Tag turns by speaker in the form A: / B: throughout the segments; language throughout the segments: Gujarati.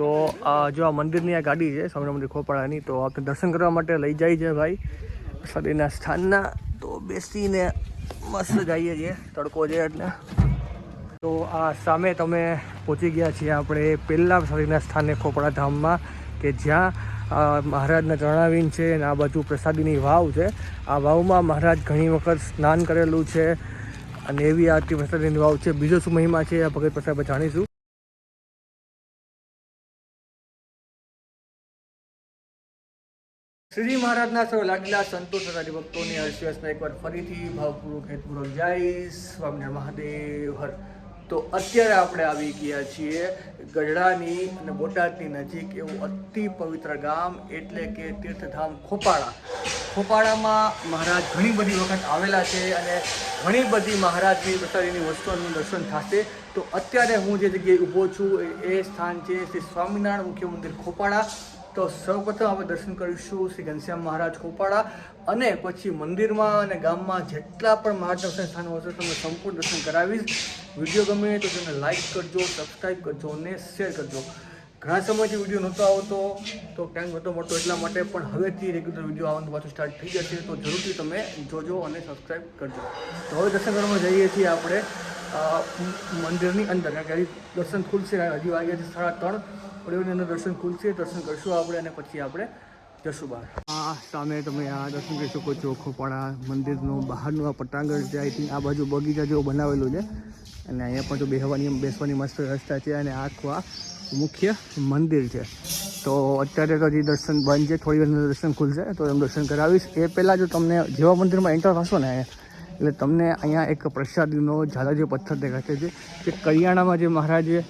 A: તો જો આ મંદિરની આ ગાડી છે સ્વામિનારાયણ મંદિર ખોપાળાની, તો આપણે દર્શન કરવા માટે લઈ જાય છે ભાઈ પ્રસાદીના સ્થાનના. તો બેસીને મસ્ત જઈએ છીએ, તડકો છે એટલે. તો આ સામે તમે પહોંચી ગયા છીએ આપણે પહેલાં પ્રસાદીના સ્થાને ખોપાળા ધામમાં, કે જ્યાં મહારાજના ચરણાવીન છે અને આ બાજુ પ્રસાદીની વાવ છે. આ વાવમાં મહારાજ ઘણી વખત સ્નાન કરેલું છે અને એવી આરતી પ્રસાદીની વાવ છે. બીજો શું મહિમા છે આ ભગત પ્રસાદ જાણીશું. શ્રીજી મહારાજના સૌ લાગેલા સંતો તથા ભક્તોની હર્ષવ્યસના એકવાર ફરીથી ભાવપૂર્વક હેતપૂર્વક જય સ્વામિનારાયણ મહાદેવ હર. તો અત્યારે આપણે આવી ગયા છીએ ગઢડાની અને બોટાદની નજીક એવું અતિ પવિત્ર ગામ એટલે કે તીર્થધામ ખોપાળા. ખોપાળામાં મહારાજ ઘણી બધી વખત આવેલા છે અને ઘણી બધી મહારાજની પ્રસાદીની વસ્તુઓનું દર્શન થશે. તો અત્યારે હું જે જગ્યાએ ઊભો છું એ સ્થાન છે શ્રી સ્વામિનારાયણ મુખ્ય મંદિર ખોપાળા. તો સૌપ્રથમ આપણે દર્શન કરીશું શ્રી ઘનશ્યામ મહારાજ ખોપાળા, અને પછી મંદિરમાં અને ગામમાં જેટલા પણ મહારાજ દર્શન સ્થાનો હશે તમને સંપૂર્ણ દર્શન કરાવીશ. વિડીયો ગમે તો તેને લાઇક કરજો, સબસ્ક્રાઈબ કરજો અને શેર કરજો. ઘણા સમયથી વિડીયો નહોતો આવતો તો ટાઈમ નહોતો મળતો એટલા માટે, પણ હવેથી રેગ્યુલર વિડીયો આવવાનું પાછું સ્ટાર્ટ થઈ જશે. તો જરૂરથી તમે જોજો અને સબસ્ક્રાઈબ કરજો. તો હવે દર્શન કરવા જઈએ છીએ આપણે મંદિરની અંદર, કારણ કે હજી દર્શન ખુલશે, હજી વાગ્યા છે 3:30. થોડીની અંદર દર્શન ખુલશે, દર્શન કરશું આપણે અને પછી આપણે જશું બહાર. આ સામે તમે આ દર્શન કરી શકો છો ખોપાળા મંદિરનું બહારનું આ પટાંગણ છે. આઈ થિંક આ બાજુ બગીચા જેવું બનાવેલું છે અને અહીંયા પણ તો બેસવાની મસ્ત વ્યવસ્થા છે અને આખું આ મુખ્ય મંદિર છે. તો અત્યારે તો હજી દર્શન બંધ છે, થોડી વાર દર્શન ખુલશે તો એમ દર્શન કરાવીશ. એ પહેલાં જો તમને જેવા મંદિરમાં એન્ટર થશો ને એટલે તમને અહીંયા એક પ્રસાદીનો ઝાલા જે પથ્થર દેખાશે છે, કે કરિયાણામાં જે મહારાજે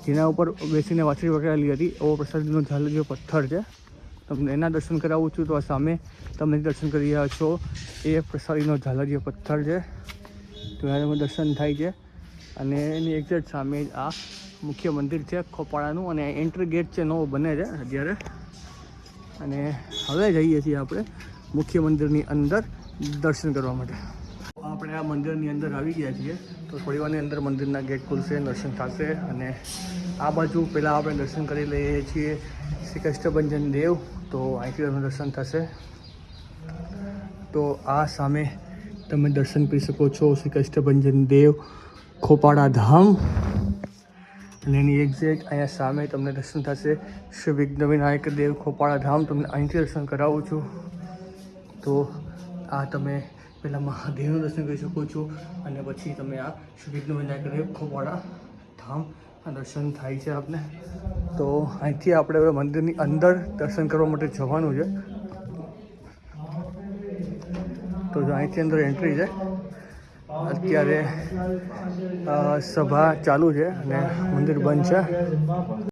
A: જેના ઉપર બેસીને વાછરી વગાડેલી હતી એવો પ્રસાદીનો ઝાલો જે પથ્થર છે, તમને એના દર્શન કરાવું છું. તો આ સામે તમે દર્શન કરી રહ્યા છો એ પ્રસાદીનો ઝાલો જે પથ્થર છે, તો એના દર્શન થાય છે અને એની એક્ઝેક્ટ સામે જ આ મુખ્ય મંદિર છે ખોપાળાનું, અને એન્ટ્રી ગેટ છે નવો બને છે અત્યારે. અને હવે જઈએ છીએ આપણે મુખ્ય મંદિરની અંદર દર્શન કરવા માટે. આપણે આ મંદિરની અંદર આવી ગયા છીએ, તો થોડી વારની અંદર મંદિરના ગેટ ખુલશે, દર્શન થશે. અને આ બાજુ પહેલાં આપણે દર્શન કરી લઈએ છીએ શ્રી કષ્ટભંજન દેવ, તો અહીંથી તમને દર્શન થશે. તો આ સામે તમે દર્શન કરી શકો છો શ્રી કષ્ટભંજન દેવ ખોપાળા ધામ, અને એની એક્ઝેક્ટ અહીંયા સામે તમને દર્શન થશે શ્રી વિઘ્ન વિનાયક દેવ ખોપાળા ધામ. તમને અહીંથી દર્શન કરાવું છું. તો આ તમે પહેલાં મહાદેવનું દર્શન કરી શકો છો અને પછી તમે આ શ્રી વિઘ્ન વિનાયક દેવ ખોપાળા ધામ દર્શન થાય છે આપને. તો અહીંથી આપણે હવે મંદિરની અંદર દર્શન કરવા માટે જવાનું છે. તો જો અહીંથી અંદર એન્ટ્રી છે. અત્યારે સભા ચાલુ છે અને મંદિર બંધ છે.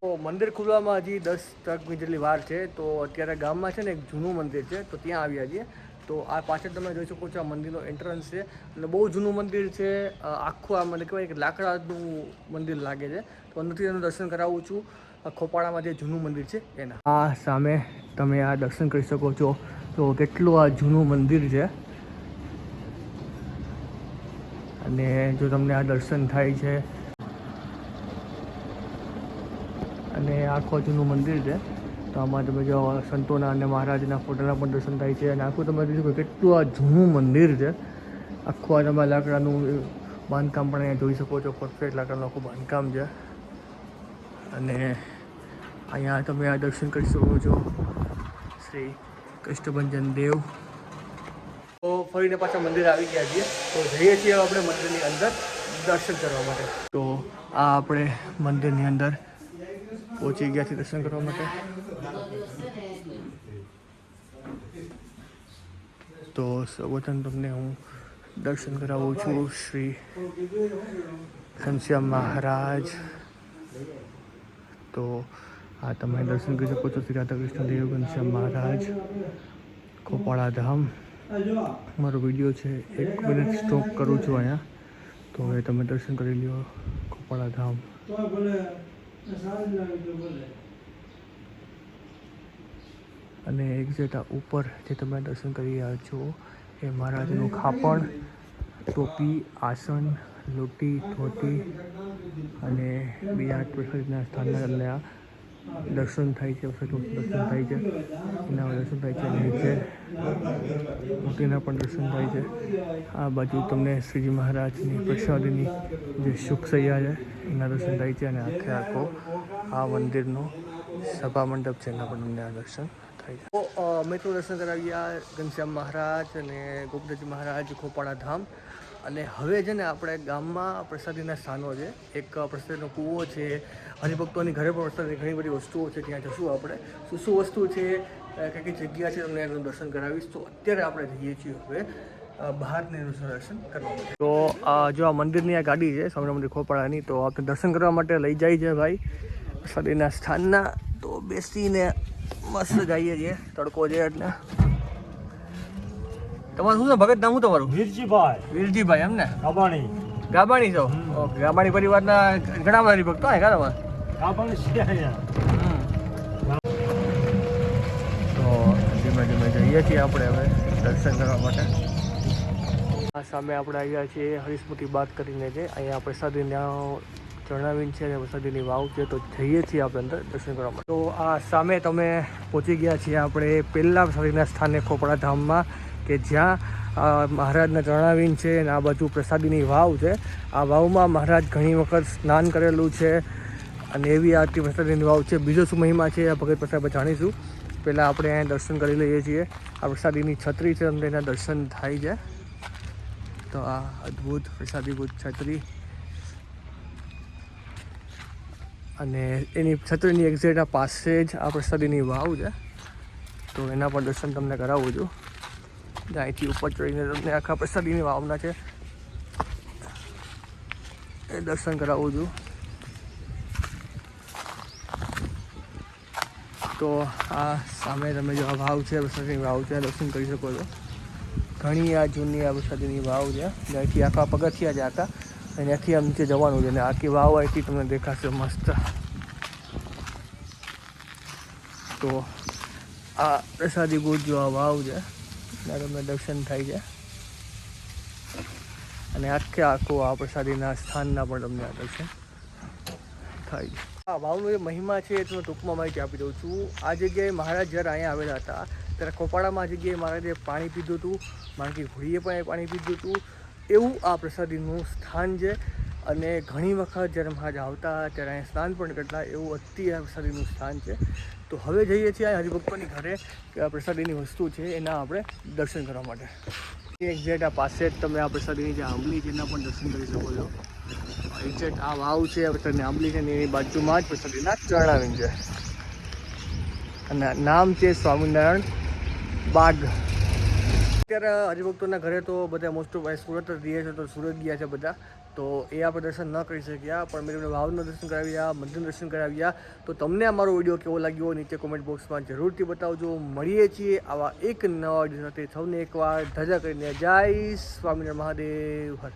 A: તો મંદિર ખુલવામાં હજી 10 મિનિટ જેટલી વાર છે. તો અત્યારે ગામમાં છે ને એક જૂનું મંદિર છે, તો ત્યાં આવ્યા છીએ. તો આ પાછળ તમે જોઈ શકો છો આ મંદિરનો એન્ટ્રન્સ છે અને બહુ જૂનું મંદિર છે. આખું આ મને કહેવાય કે લાકડાનું મંદિર લાગે છે. તો અંદરથી એનું દર્શન કરાવું છું ખોપાળામાં જે જૂનું મંદિર છે એના. આ સામે તમે આ દર્શન કરી શકો છો. તો કેટલું આ જૂનું મંદિર છે, અને જો તમને આ દર્શન થાય છે અને આખું જૂનું મંદિર છે, તો આમાં તમે જો સંતોના અને મહારાજના ફોટાના પણ દર્શન થાય છે. અને આખું તમે જોઈ કેટલું આ જૂનું મંદિર છે. આખું આ તમે લાકડાનું બાંધકામ પણ અહીંયા જોઈ શકો છો. પરફેક્ટ લાકડાનું આખું બાંધકામ છે. અને અહીંયા તમે આ દર્શન કરી શકો છો શ્રી કષ્ટભંજન દેવ. તો ફરીને પાછા મંદિર આવી ગયા છીએ, તો જઈએ છીએ આપણે મંદિરની અંદર દર્શન કરવા માટે. તો આ આપણે મંદિરની અંદર પહોંચી ગયા છીએ દર્શન કરવા માટે. તો સૌપ્રથમ તમને હું દર્શન કરાવું છું શ્રી ઘનશ્યામ મહારાજ. તો આ તમે દર્શન કરી શકો છો શ્રી રાધાકૃષ્ણ દેવ ઘનશ્યામ મહારાજ ખોપાળા ધામ. મારો વિડીયો છે 1 મિનિટ સ્ટોપ કરું છું અહીંયા. તો હવે તમે દર્શન કરી લ્યો ખોપાળા ધામ. અને એક્ઝેક્ટ આ ઉપર જે તમે દર્શન કરી રહ્યા છો એ મહારાજનું ખાપણ, ટોપી, આસન, લોટી, ધોતી અને બીજા પ્રસાદના સ્થાનના દર્શન થાય છે, દર્શન થાય છે, એના દર્શન થાય છે, નીચે મૂર્તિના પણ દર્શન થાય છે. આ બાજુ તમને શ્રીજી મહારાજની પ્રસાદીની જે સુખસૈયા છે એના દર્શન થાય છે, અને આખે આખો આ મંદિરનો સભા મંડપ છે એના પણ તમને આ દર્શન થાય છે. તો અમે તો દર્શન કરાવ્યા ઘનશ્યામ મહારાજ અને ગોપનાથજી મહારાજ, ખોપાળા ધામ. અને હવે છે ને આપણે ગામમાં પ્રસાદીના સ્થાનો છે, એક પ્રસાદીનો કૂવો છે, હરિભક્તોની ઘરે પણ પ્રસાદની ઘણી બધી વસ્તુઓ છે, ત્યાં જશું આપણે. શું વસ્તુ છે, કઈ કઈ જગ્યા છે, તમને એનું દર્શન કરાવીશ. તો અત્યારે આપણે જઈએ છીએ હવે બહારની દર્શન કરવા માટે. તો જો આ મંદિરની આ ગાડી છે સ્વામિનારાયણ મંદિર ખોપાળાની, તો આપણે દર્શન કરવા માટે લઈ જાય છે ભાઈ પ્રસાદીના સ્થાનના. તો બેસીને મસ્ત જઈએ છીએ, તડકો છે એટલે. તમારું શું છે ભગત, નામ શું તમારું?
B: વીરજીભાઈ.
A: વીરજીભાઈ એમ ને?
B: ગાબાણી.
A: ગાબાણી છો? ઓકે. ગાબાણી પરિવારના ઘણા બધા હરિભક્તો હોય તમારે?
B: ગાબાણી છે અહીંયા.
A: તો ધીમે ધીમે જઈએ છીએ આપણે હવે દર્શન કરવા માટે. આ સામે આપણે આવ્યા છીએ હરિસ્મૃતિ બાગ કરીને છે, અહીંયા પ્રસાદીના જણાવીને છે અને પ્રસાદીની વાવ છે, તો જઈએ છીએ આપણે અંદર દર્શન કરવા માટે. તો આ સામે તમે પહોંચી ગયા છીએ આપણે પહેલાં પ્રસાદીના સ્થાને ખોપડા ધામમાં, કે જ્યાં મહારાજના ચરણાવીન છે અને આ બાજુ પ્રસાદીની વાવ છે. આ વાવમાં મહારાજ ઘણી વખત સ્નાન કરેલું છે અને એવી આરતી પ્રસાદીની વાવ છે. બીજો શું મહિમા છે આ ભગત પ્રસાદ જાણીશું. પહેલાં આપણે અહીંયા દર્શન કરી લઈએ છીએ. આ પ્રસાદીની છત્રી છે, અમને એના દર્શન થાય છે. તો આ અદ્ભુત પ્રસાદીભૂત છત્રી, અને એની છત્રીની એક્ઝેક્ટ આ પાસે જ આ પ્રસાદીની વાવ છે, તો એના પણ દર્શન તમને કરાવું છું. અહીંથી ઉપર ચડીને તમને આખા પ્રસાદીની વાવના છે એ દર્શન કરાવું છું. તો આ સામે તમે જો આ વાવ છે, પ્રસાદીની વાવ છે, દર્શન કરી શકો છો. ઘણી આ જૂની આ પ્રસાદીની વાવ છે, અહીંથી આખા પગથિયા છે આખા, અને અહીંયાથી આમ નીચે જવાનું છે, અને આખી વાવ અહીંથી તમને દેખાશે મસ્ત. તો આ પ્રસાદીભૂત જો આ વાવ છે તમને દર્શન થાય છે, અને આખે આખું આ પ્રસાદીના સ્થાનના પણ તમને આ દર્શન થાય છે. આ વાવનો જે મહિમા છે એ તમને ટૂંકમાં માહિતી આપી દઉં છું. આ જગ્યાએ મહારાજ જ્યારે અહીંયા આવેલા હતા ત્યારે ખોપાળામાં આ જગ્યાએ મહારાજે પાણી પીધું હતું, માણકી ઘોડીએ પણ પાણી પીધું હતું, એવું આ પ્રસાદીનું સ્થાન છે. અને ઘણી વખત જ્યારે મહારાજ આવતા ત્યારે અહીંયા સ્નાન પણ કરતા, એવું અતિ આ પ્રસાદીનું સ્થાન છે. તો હવે જઈએ છીએ આ હરિભક્તોની ઘરે, કે આ પ્રસાદીની વસ્તુ છે એના આપણે દર્શન કરવા માટે. એક્ઝેક્ટ આ પાસે જ તમે આ પ્રસાદીની જે આંબલી છે એના પણ દર્શન કરી શકો છો. એક્ઝેક્ટ આ વાવ છે, આ પ્રસાદની આંબલી છે, એની બાજુમાં જ પ્રસાદીના ચરણાવીન છે, અને નામ છે સ્વામિનારાયણ બાગ. અત્યારે હરિભક્તોના ઘરે તો બધા મોસ્ટ ઓફ સુરત જ રહીએ છે, તો સુરત ગયા છે બધા, તો એ આપણે દર્શન ન કરી શક્યા, પણ મેં તમને વાવનું દર્શન કરાવ્યા, મંદિરનું દર્શન કરાવ્યા. તો તમને અમારો વિડીયો કેવો લાગ્યો નીચે કોમેન્ટ બોક્સમાં જરૂરથી બતાવજો. મળીએ છીએ આવા એક નવા વિડીયો સાથે. સૌને એકવાર ધજા કરીને જય સ્વામિનારાયણ મહાદેવ હર.